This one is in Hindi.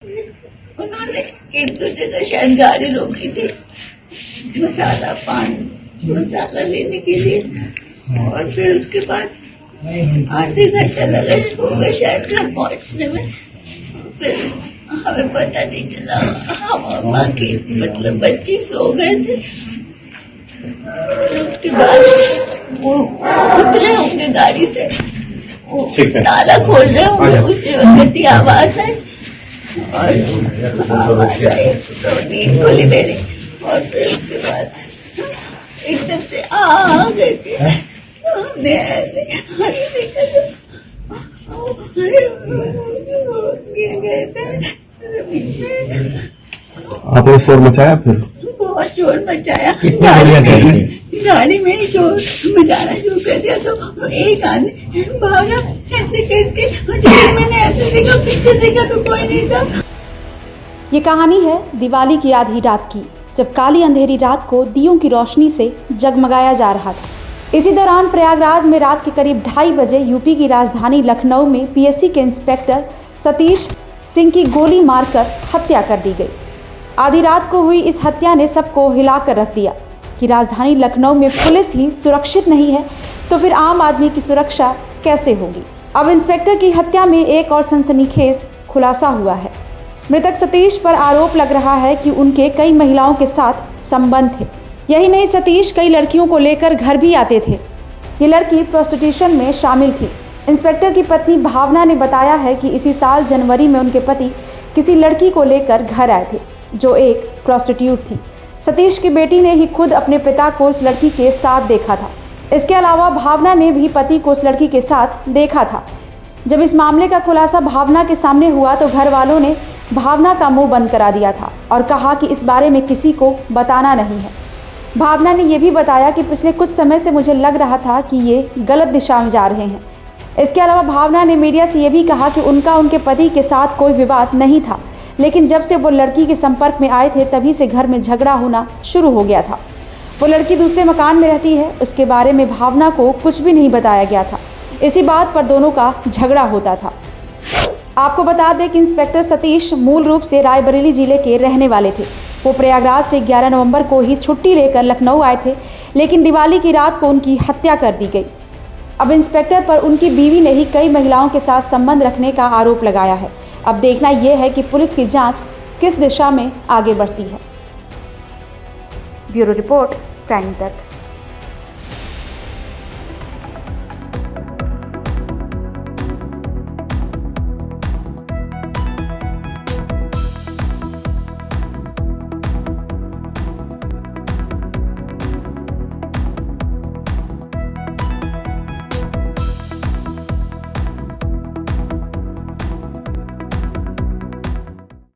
उन्होंने एक दूसरे का शायद गाड़ी रोकी थी मसाला मसाला लेने के लिए, और फिर उसके बाद आधे घंटा लगा होगा शायद घर पहुंचने में। फिर हमें पता नहीं चला, हम और बाकी मतलब बच्चे सो गए थे। फिर उसके बाद वो उतरे होंगे गाड़ी से, वो ताला खोल रहे होंगे, उसी वक्त ही आवाज आई और तो नींद खुली मेरी। और फिर उसके बाद एकदम से आ गए थे, हमने देखा आपने शोर मचाया? फिर बहुत शोर मचाया, गाड़ी में शोर मचाना शुरू कर दिया। तो एक आदमी भागा ऐसे करके, मैंने ऐसे देखा, पीछे देखा तो कोई नहीं था। ये कहानी है दिवाली की आधी रात की, जब काली अंधेरी रात को दियों की रोशनी से जगमगाया जा रहा था। इसी दौरान प्रयागराज में रात के करीब 2:30 बजे यूपी की राजधानी लखनऊ में पीएससी के इंस्पेक्टर सतीश सिंह की गोली मारकर हत्या कर दी गई। आधी रात को हुई इस हत्या ने सबको हिलाकर रख दिया कि राजधानी लखनऊ में पुलिस ही सुरक्षित नहीं है तो फिर आम आदमी की सुरक्षा कैसे होगी। अब इंस्पेक्टर की हत्या में एक और सनसनीखेज खुलासा हुआ है। मृतक सतीश पर आरोप लग रहा है कि उनके कई महिलाओं के साथ संबंध थे। यही नहीं, सतीश कई लड़कियों को लेकर घर भी आते थे। ये लड़की प्रोस्टिट्यूशन में शामिल थी। इंस्पेक्टर की पत्नी भावना ने बताया है कि इसी साल जनवरी में उनके पति किसी लड़की को लेकर घर आए थे जो एक प्रोस्टिट्यूट थी। सतीश की बेटी ने ही खुद अपने पिता को उस लड़की के साथ देखा था। इसके अलावा भावना ने भी पति को उस लड़की के साथ देखा था। जब इस मामले का खुलासा भावना के सामने हुआ तो घर वालों ने भावना का मुंह बंद करा दिया था और कहा कि इस बारे में किसी को बताना नहीं है। भावना ने यह भी बताया कि पिछले कुछ समय से मुझे लग रहा था कि ये गलत दिशा में जा रहे हैं। इसके अलावा भावना ने मीडिया से यह भी कहा कि उनका उनके पति के साथ कोई विवाद नहीं था, लेकिन जब से वो लड़की के संपर्क में आए थे तभी से घर में झगड़ा होना शुरू हो गया था। वो लड़की दूसरे मकान में रहती है, उसके बारे में भावना को कुछ भी नहीं बताया गया था। इसी बात पर दोनों का झगड़ा होता था। आपको बता दें कि इंस्पेक्टर सतीश मूल रूप से रायबरेली जिले के रहने वाले थे। वो प्रयागराज से 11 नवंबर को ही छुट्टी लेकर लखनऊ आए थे, लेकिन दिवाली की रात को उनकी हत्या कर दी गई। अब इंस्पेक्टर पर उनकी बीवी ने ही कई महिलाओं के साथ संबंध रखने का आरोप लगाया है। अब देखना यह है कि पुलिस की जांच किस दिशा में आगे बढ़ती है। ब्यूरो रिपोर्ट, क्राइम तक।